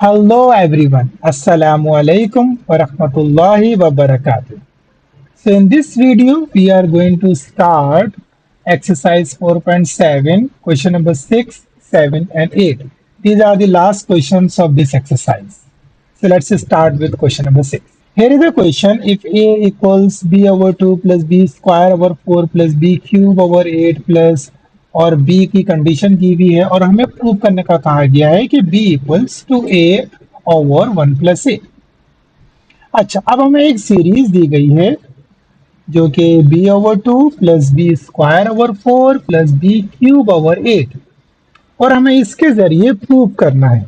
Hello everyone, Assalamu alaikum wa rahmatullahi wa barakatuh. So in this video, we are going to start exercise 4.7, question number 6, 7 and 8. These are the last questions of this exercise. So let's start with question number 6. Here is the question, if A equals B over 2 plus B square over 4 plus B cube over 8 plus और B की condition दी हुई है और हमें prove करने का कहा गया है कि B equals to A over 1 plus A। अच्छा, अब हमें एक सीरीज दी गई है जो कि B over 2 plus B square over 4 plus B cube over 8 और हमें इसके जरिए प्रूव करना है।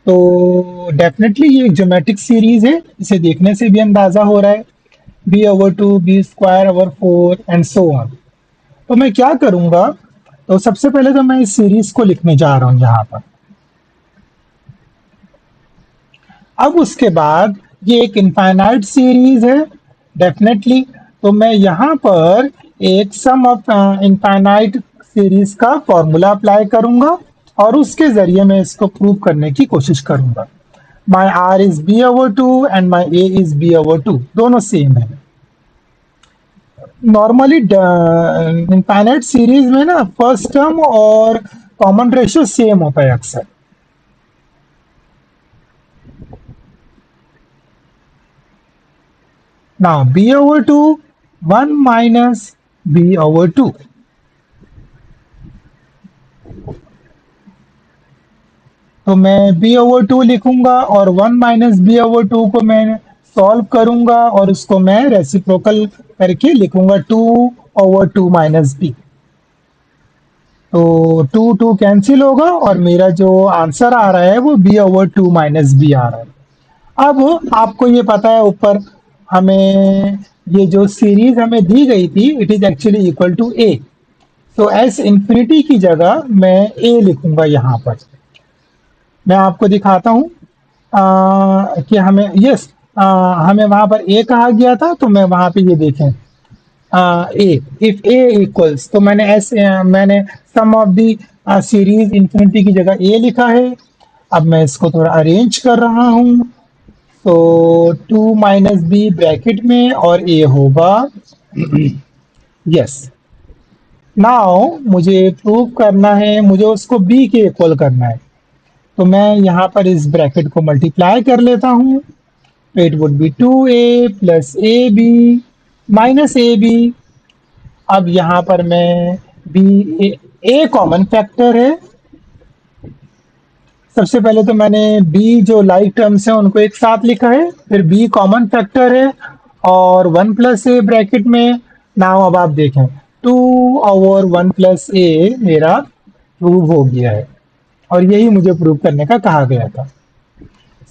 तो डेफिनेटली ये एक ज्योमेट्रिक सीरीज है, इसे देखने से भी अंदाजा हो रहा है। B over 2 B square over 4 and so on. तो मैं क्या करूंगा, तो सबसे पहले तो मैं इस सीरीज को लिखने जा रहा हूं यहां पर। अब उसके बाद ये एक इनफाइनाइट सीरीज है डेफिनेटली, तो मैं यहाँ पर एक सम ऑफ इनफाइनाइट सीरीज का फॉर्मूला अप्लाई करूंगा और उसके जरिए मैं इसको प्रूव करने की कोशिश करूंगा। My r is b over 2 and my a is b over 2, दोनों सेम है। नॉर्मली इनफाइनाइट सीरीज में ना फर्स्ट टर्म और कॉमन रेशियो सेम होता है अक्सर। Now b over 2, 1 minus b over 2. तो मैं b over 2 लिखूंगा और 1 माइनस बी ओवर 2 को मैं सॉल्व करूंगा और उसको मैं रेसिप्रोकल करके लिखूंगा 2 ओवर 2 माइनस बी। तो 2 2 कैंसिल होगा और मेरा जो आंसर आ रहा है वो b ओवर 2 माइनस बी आ रहा है। अब आपको ये पता है ऊपर हमें ये जो सीरीज हमें दी गई थी it is actually equal to a. तो एस इंफिनिटी की जगह मैं ए लिखूंगा यहाँ पर। मैं आपको दिखाता हूँ कि हमें यस हमें वहां पर ए कहा गया था, तो मैं वहां पे ये देखें ए, इफ ए इक्वल्स, तो मैंने सम ऑफ दी सीरीज इंफिनिटी की जगह ए लिखा है। अब मैं इसको थोड़ा अरेंज कर रहा हूँ, तो 2 माइनस बी ब्रैकेट में और ए होगा यस। नाउ मुझे प्रूव करना है, मुझे उसको बी के इक्वल करना है, तो मैं यहाँ पर इस ब्रैकेट को मल्टीप्लाई कर लेता हूँ। तो it would be 2a plus A B minus A B. अब यहाँ पर मैं बी ए कॉमन फैक्टर है। सबसे पहले तो मैंने b जो लाइक टर्म्स हैं उनको एक साथ लिखा है, फिर b कॉमन फैक्टर है और 1 प्लस ए ब्रैकेट में। नाउ अब आप देखें 2 ओवर 1 प्लस ए मेरा प्रूव हो गया है और यही मुझे प्रूव करने का कहा गया था।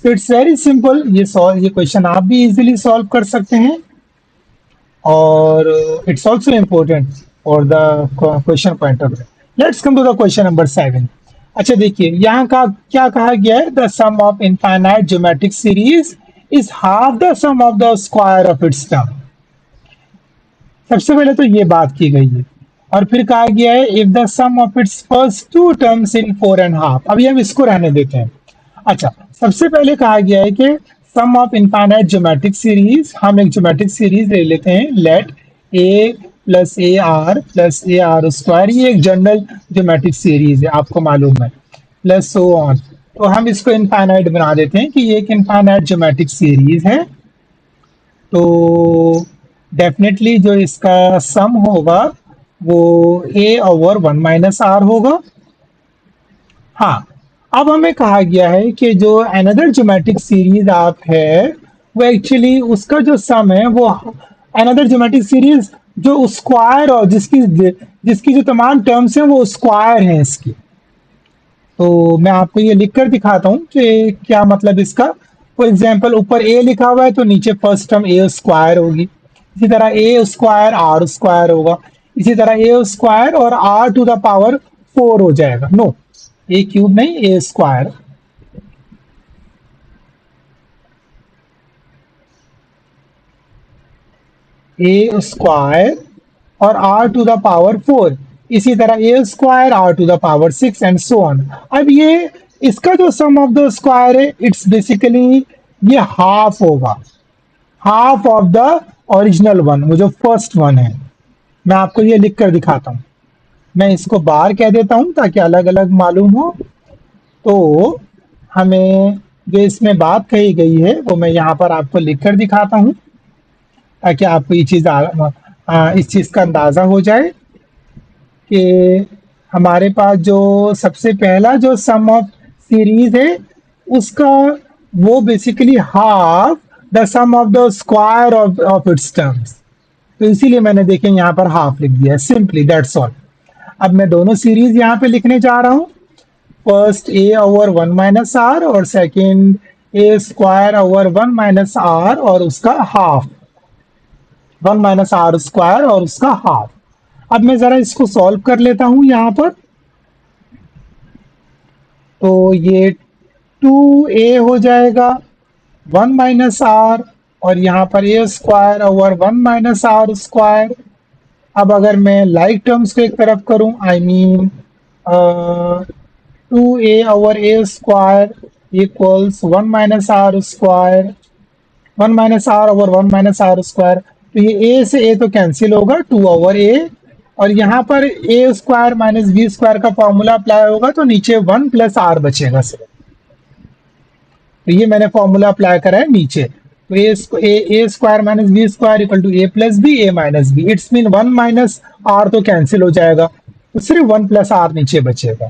सो इट्स वेरी सिंपल, ये क्वेश्चन आप भी इजीली सॉल्व कर सकते हैं और it's also important for the question point of view. Let's come to the question number 7। अच्छा देखिए यहाँ का क्या कहा गया है, the sum of infinite geometric series is half the sum of the square of its term. सबसे पहले तो ये बात की गई है और फिर कहा गया है if the sum of its first two terms in 4 and half. अभी हम इसको रहने देते हैं। अच्छा, सबसे पहले कहा गया है कि sum of infinite geometric series, हम एक ज्योमेट्रिक सीरीज ले लेते हैं, let A plus A R square, ये एक जनरल ज्योमेट्रिक सीरीज है आपको मालूम है, प्लस सो ऑन। तो हम इसको इनफाइनाइट बना देते हैं कि ये एक इनफाइनाइट ज्योमेट्रिक सीरीज है। तो डेफिनेटली जो इसका सम होगा वो ए ओवर 1 माइनस आर होगा। हाँ, अब हमें कहा गया है कि जो अनदर ज्योमेट्रिक सीरीज आप है वो एक्चुअली उसका जो सम है वो अनदर ज्योमेट्रिक सीरीज जो स्क्वायर और जिसकी जिसकी जो तमाम टर्म्स हैं वो स्क्वायर हैं इसकी। तो मैं आपको ये लिख कर दिखाता हूँ कि क्या मतलब इसका। फॉर एग्जाम्पल ऊपर ए लिखा हुआ है तो नीचे फर्स्ट टर्म ए स्क्वायर होगी, इसी तरह ए स्क्वायर आर स्क्वायर होगा, इसी तरह ए स्क्वायर और आर टू द पावर 4 हो जाएगा। नो, ए क्यूब नहीं, ए स्क्वायर। ए स्क्वायर और आर टू द पावर 4, इसी तरह a square r to the power 6 and so on. अब ये इसका जो सम ऑफ द स्क्वायर है इट्स बेसिकली ये हाफ होगा, half of the original one, वो जो फर्स्ट वन है। मैं आपको ये लिख कर दिखाता हूँ, मैं इसको बार कह देता हूँ ताकि अलग अलग मालूम हो। तो हमें जो इसमें बात कही गई है वो मैं यहाँ पर आपको लिख कर दिखाता हूँ ताकि आपको ये चीज़ इस चीज़ का अंदाज़ा हो जाए कि हमारे पास जो सबसे पहला जो सम ऑफ सीरीज है उसका वो basically half the sum of the square of its terms. तो इसीलिए मैंने देखें यहाँ पर हाफ लिख दिया, सिंपली दैट्स ऑल। अब मैं दोनों सीरीज यहाँ पे लिखने जा रहा हूँ, first a over one minus r और second a square over one minus r और उसका half, one minus r square और उसका हाफ। अब मैं जरा इसको सॉल्व कर लेता हूं यहां पर। तो ये 2a हो जाएगा वन माइनस आर और यहाँ पर a square over one minus r square. अब अगर मैं लाइक टर्म्स को एक तरफ करूं, I mean 2a over a square equals one minus r square, one minus r over one minus r square. तो ये ए से ए तो कैंसिल होगा, टू ओवर ए, और यहाँ पर a square minus b square का फॉर्मूला अप्लाई होगा तो नीचे वन प्लस आर बचेगा सिर्फ। तो ये मैंने फॉर्मूला अप्लाई करा है नीचे। तो a square minus b square equal to a plus b, a minus b, it's mean one minus r तो कैंसिल हो जाएगा तो सिर्फ वन प्लस आर नीचे बचेगा।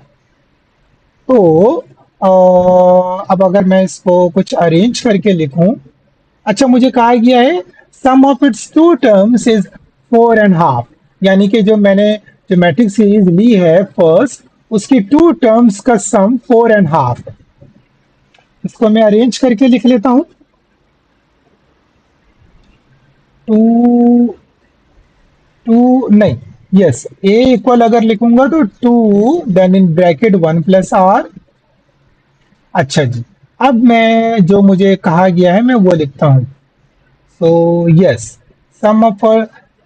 तो अब अगर मैं इसको कुछ अरेंज करके लिखूं, अच्छा मुझे कहा गया है sum of its two terms is four and half, यानी कि जो मैंने ज्योमेट्रिक सीरीज ली है फर्स्ट उसकी टू टर्म्स का सम फोर एंड हाफ है। इसको मैं अरेंज करके लिख लेता हूं, टू टू नहीं, यस ए इक्वल अगर लिखूंगा तो two then in bracket one plus R. अच्छा जी, अब मैं जो मुझे कहा गया है मैं वो लिखता हूं। So yes, sum of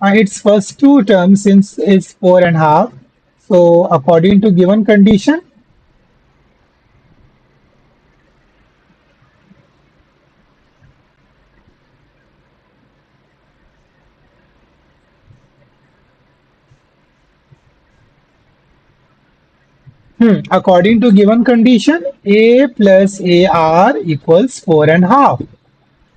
its first two terms is four and a half. So according to given condition, according to given condition, a plus ar equals four and a half.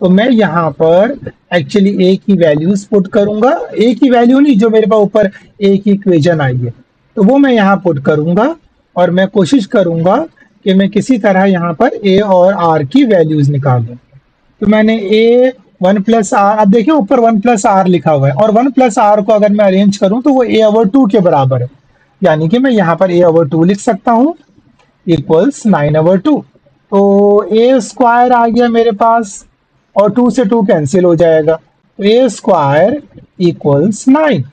तो मैं यहाँ पर एक्चुअली ए की values put करूंगा, ए की value नहीं, जो मेरे पास ऊपर ए की इक्वेशन आई है तो वो मैं यहाँ पुट करूंगा और मैं कोशिश करूंगा कि मैं किसी तरह यहाँ पर ए और आर की वैल्यूज निकालूं। तो मैंने ए वन प्लस आर, अब देखिए ऊपर वन प्लस आर लिखा हुआ है और वन प्लस आर को अगर मैं अरेंज करूं तो वो ए ओवर टू के बराबर है, यानी कि मैं यहाँ पर ए ओवर टू लिख सकता हूँ इक्वल्स नाइन ओवर टू। तो ए स्क्वायर आ गया मेरे पास और टू से टू कैंसिल हो जाएगा, तो ए स्क्वायर इक्वल्स नाइन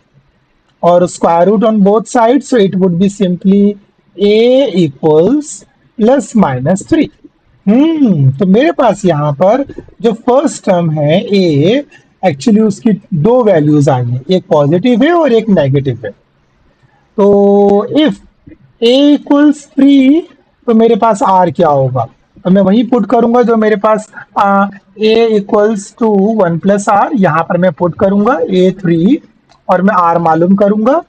और square root on both side, so it would be simply a equals plus minus three. तो मेरे पास यहाँ पर जो फर्स्ट टर्म है ए, एक्चुअली उसकी दो वैल्यूज आई हैं, एक पॉजिटिव है और एक नेगेटिव है। तो इफ ए इक्वल्स थ्री तो मेरे पास आर क्या होगा, तो मैं वही पुट करूंगा जो मेरे पास a equals to one plus r, यहाँ पर मैं पुट करूंगा ए थ्री और मैं आर मालूम करूंगा,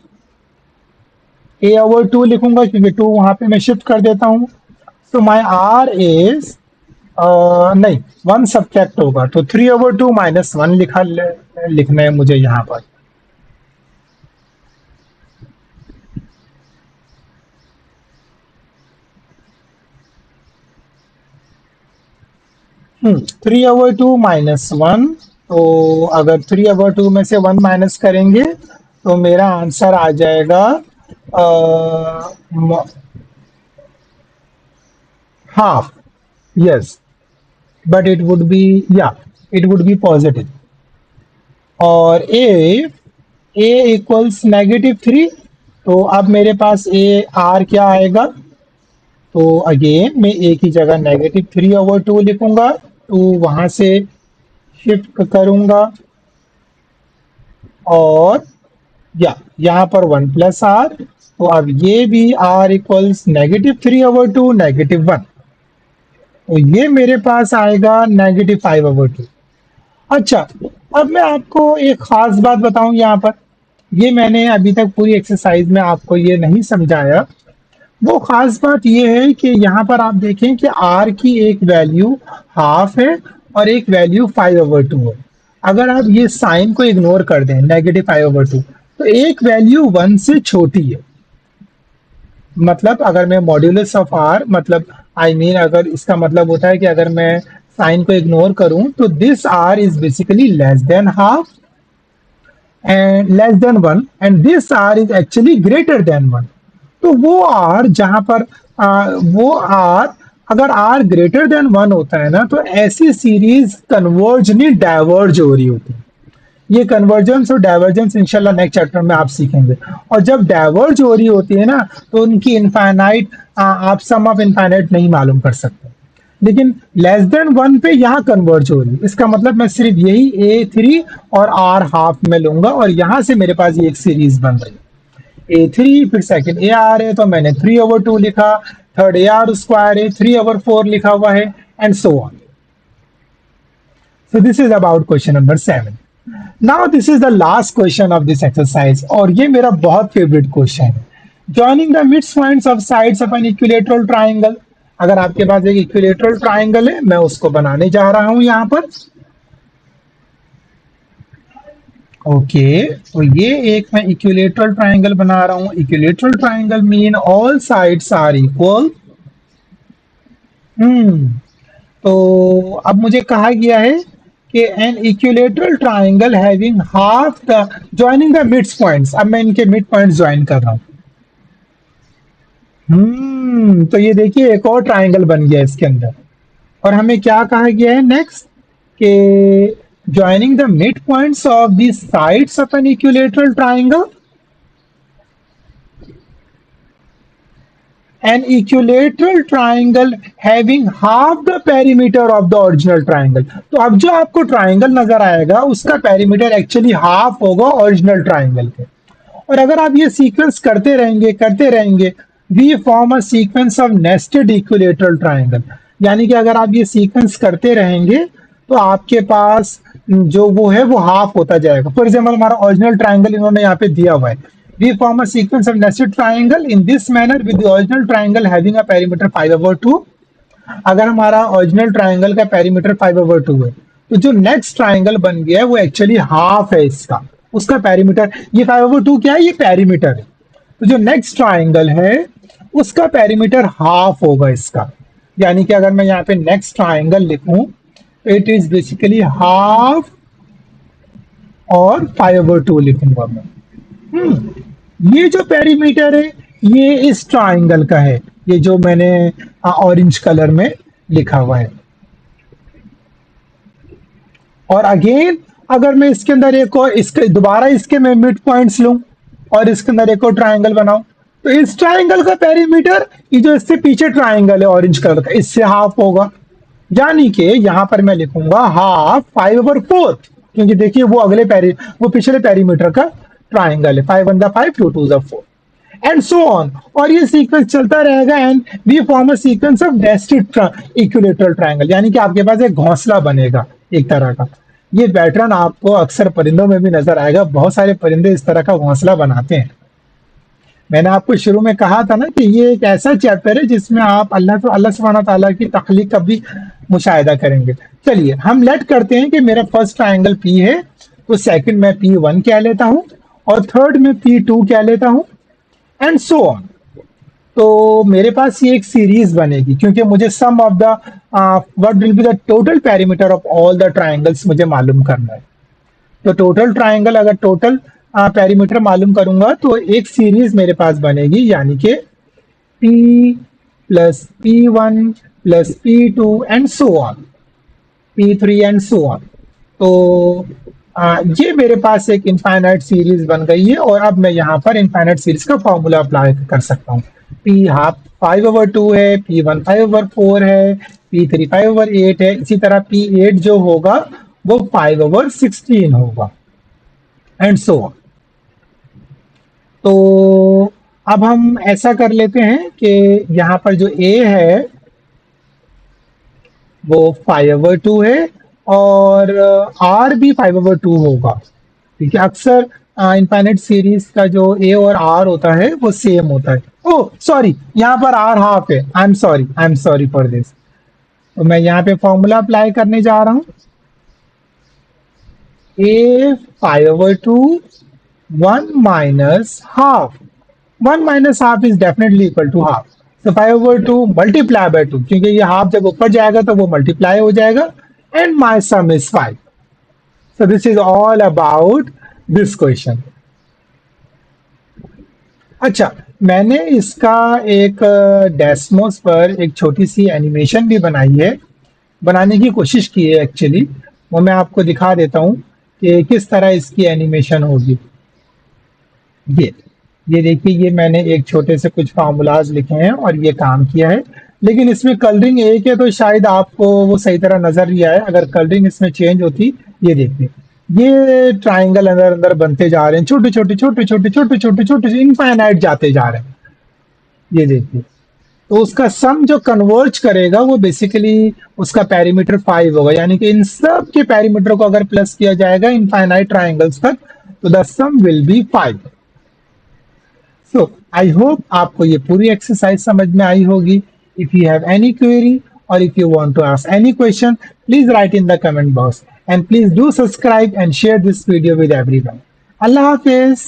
ए ओवर टू लिखूंगा क्योंकि टू वहां पे मैं शिफ्ट कर देता हूँ। सो माई आर इज नहीं, वन सब्ट्रैक्ट होगा तो three over two minus one लिखना है मुझे यहाँ पर। Three over two minus one, तो अगर थ्री ओवर टू में से वन माइनस करेंगे तो मेरा आंसर आ जाएगा half, yes, but it would B, या इट वुड बी पॉजिटिव। और ए इक्वल्स नेगेटिव थ्री, तो अब मेरे पास ए आर क्या आएगा, तो अगेन मैं ए की जगह नेगेटिव थ्री ओवर टू लिखूंगा, टू वहां से शिफ्ट करूंगा और या यहाँ पर वन प्लस आर, तो अब ये भी r equals negative three over two negative one. तो ये मेरे पास आएगा -5/2। अच्छा, अब मैं आपको एक खास बात बताऊं यहाँ पर। ये मैंने अभी तक पूरी एक्सरसाइज में आपको ये नहीं समझाया। वो खास बात ये है कि यहाँ पर आप देखें कि आर की एक वैल्यू हाफ है और एक वैल्यू 5/2 है। अगर आप ये साइन को इग्नोर कर दें, -5/2, तो एक वैल्यू 1 से छोटी है। मतलब अगर मैं मॉड्यूलस ऑफ आर, मतलब अगर इसका मतलब होता है कि अगर मैं साइन को इग्नोर करूं तो this r is basically less than half and less than 1, and this r is actually greater than 1। तो वो आर जहां पर वो आर, अगर आर ग्रेटर देन 1 होता है ना, तो ऐसी सीरीज कन्वर्ज नहीं डाइवर्ज हो रही होती है। ये कन्वर्जेंस और डाइवर्जेंस इंशाल्लाह नेक्स्ट चैप्टर में आप सीखेंगे। और जब डाइवर्ज हो रही होती है ना, तो उनकी इनफाइनाइट, आप सम ऑफ इनफाइनाइट नहीं मालूम कर सकते। लेकिन लेस देन 1 पे यहाँ कन्वर्ज हो रही है, इसका मतलब मैं सिर्फ यही A3 और R हाफ में लूंगा और यहाँ से मेरे पास ये एक सीरीज बन रही है। A3, फिर सेकंड AR है तो मैंने 3/2 लिखा, थर्ड AR स्क्वायर है 3/4 लिखा हुआ है, and so on. So this is about question number 7. Now this is the last question of this exercise और ये मेरा बहुत फेवरेट क्वेश्चन है। Joining the midpoints of sides of an equilateral triangle। अगर आपके पास एक इक्विलेटरल ट्राइंगल है, मैं उसको बनाने जा रहा हूं यहां पर। ओके, तो ये एक मैं इक्विलेटरल ट्राइंगल बना रहा हूं। Equilateral triangle mean all sides are equal. Hmm तो अब मुझे कहा गया है कि an equilateral triangle having half the joining the mid points. अब मैं इनके मिड पॉइंट्स ज्वाइन कर रहा हूं। तो ये देखिए एक और ट्राइंगल बन गया इसके अंदर। और हमें क्या कहा गया है नेक्स्ट, कि joining the mid points of the sides of N equilateral triangle, an equilateral triangle having half the perimeter of the original triangle। तो अब जो आपको ट्राइंगल नजर आएगा उसका पेरीमीटर एक्चुअली हाफ होगा ओरिजिनल ट्राइंगल के। और अगर आप ये सीक्वेंस करते रहेंगे, we form a sequence of nested equilateral triangle. यानी कि अगर आप ये सीक्वेंस करते रहेंगे तो आपके पास जो वो है वो हाफ होता जाएगा। फॉर एग्जाम्पल हमारा ओरिजिनल ट्राइंगल इन्होंने यहाँ पे दिया हुआ है। We form a sequence of nested triangle in this manner with the original triangle having a perimeter 5/2। अगर हमारा ओरिजिनल ट्राइंगल का पेरीमीटर 5/2 है, तो जो नेक्स्ट ट्राइंगल बन गया है वो एक्चुअली हाफ है इसका, उसका पेरीमीटर। ये 5/2 क्या है, ये पेरीमीटर है। तो जो नेक्स्ट ट्राइंगल है उसका पेरीमीटर हाफ होगा इसका। यानी कि अगर मैं यहाँ पे नेक्स्ट ट्राइंगल लिखूं तो इट इज बेसिकली हाफ और 5/2 लिखूंगा मैं। ये जो पेरीमीटर है ये इस ट्राइंगल का है, ये जो मैंने ऑरेंज कलर में लिखा हुआ है। और अगेन अगर मैं इसके अंदर एक और इसके दोबारा इसके मैं मिड पॉइंट्स लूं और इसके अंदर एक और ट्राइंगल बनाऊं, तो इस ट्राइंगल का पेरीमीटर, ये जो इससे पीछे ट्राइंगल है ऑरेंज कलर का, इससे हाफ होगा। यानी कि यहां पर मैं लिखूंगा हाफ 5/4, क्योंकि देखिए वो पिछले पेरीमीटर का ट्राइंगल है। 5 1 5, 2 2 4, एंड सो ऑन। और ये सीक्वेंस चलता रहेगा and we form a sequence of nested equilateral triangle. यानी कि आपके पास एक घोंसला बनेगा एक तरह का। ये पैटर्न आपको अक्सर परिंदों में भी नजर आएगा, बहुत सारे परिंदे इस तरह का घोंसला बनाते हैं। मैंने आपको शुरू में कहा था ना कि ये एक ऐसा चैप्टर है जिसमें आप अल्लाह सुब्हानहू तआला की तख्लीक का भी मुशाहिदा करेंगे। चलिए हम लेट करते हैं कि मेरा फर्स्ट ट्राइंगल P है, तो सेकंड में P1 कह लेता हूं और थर्ड में P2 कह लेता हूं, एंड सो ऑन। तो मेरे पास ये एक सीरीज बनेगी क्योंकि मुझे sum of the what will be the total perimeter of all the triangles मुझे मालूम करना है। तो टोटल ट्राइंगल, अगर टोटल पेरीमीटर मालूम करूंगा तो एक सीरीज मेरे पास बनेगी, यानी कि P plus P1 plus P2 and so on, P3 and so on. तो ये मेरे पास एक इनफाइनाइट सीरीज बन गई है और अब मैं यहाँ पर इनफाइनाइट सीरीज का फॉर्मूला अप्लाई कर सकता हूँ। P हाफ 5/2 है, P1 5/4 है, P3 5/8 है, इसी तरह P8 जो होगा वो 5/16 होगा, एंड सो ऑन। तो अब हम ऐसा कर लेते हैं कि यहाँ पर जो A है वो 5/2 है और R भी 5/2 होगा। ठीक है, अक्सर इनफाइनाइट सीरीज का जो ए और आर होता है वो सेम होता है। ओह सॉरी, यहाँ पर आर हाफ है। I am sorry for this. तो मैं यहाँ पे फॉर्मूला अप्लाई करने जा रहा हूँ। A 5/2 1 minus half. 1 minus half is definitely equal to half. तो 5/2 मल्टीप्लाई बाय 2, क्योंकि ये हाफ जब ऊपर जाएगा तो वो मल्टीप्लाई हो जाएगा। And my some is 5। So this is all about this question. अच्छा, मैंने इसका एक डेस्मोस पर एक छोटी सी एनिमेशन भी बनाई है, बनाने की कोशिश की है एक्चुअली। वो मैं आपको दिखा देता हूँ कि किस तरह इसकी एनिमेशन होगी। ये ये देखिए, ये मैंने एक छोटे से कुछ फार्मूलाज लिखे हैं और ये काम किया है। लेकिन इसमें कलरिंग एक है तो शायद आपको वो सही तरह नजर नहीं आया। अगर कलरिंग इसमें चेंज होती, ये देखिए, ये ट्राइंगल अंदर अंदर बनते जा रहे हैं, छोटे छोटे छोटे छोटे छोटे छोटे छोटे इनफाइनाइट जाते जा रहे हैं। ये देखिए, तो उसका सम जो कन्वर्ज करेगा वो बेसिकली उसका पेरीमीटर 5 होगा। यानी कि इन सब के पेरीमीटर को अगर प्लस किया जाएगा इनफाइनाइट ट्राइंगल्स तक, तो the sum will be 5। So I hope आपको ये पूरी एक्सरसाइज समझ में आई होगी। If you have any query or if you want to ask any question, please write in the comment box and please do subscribe and share this video with everyone. अल्लाह हाफिज।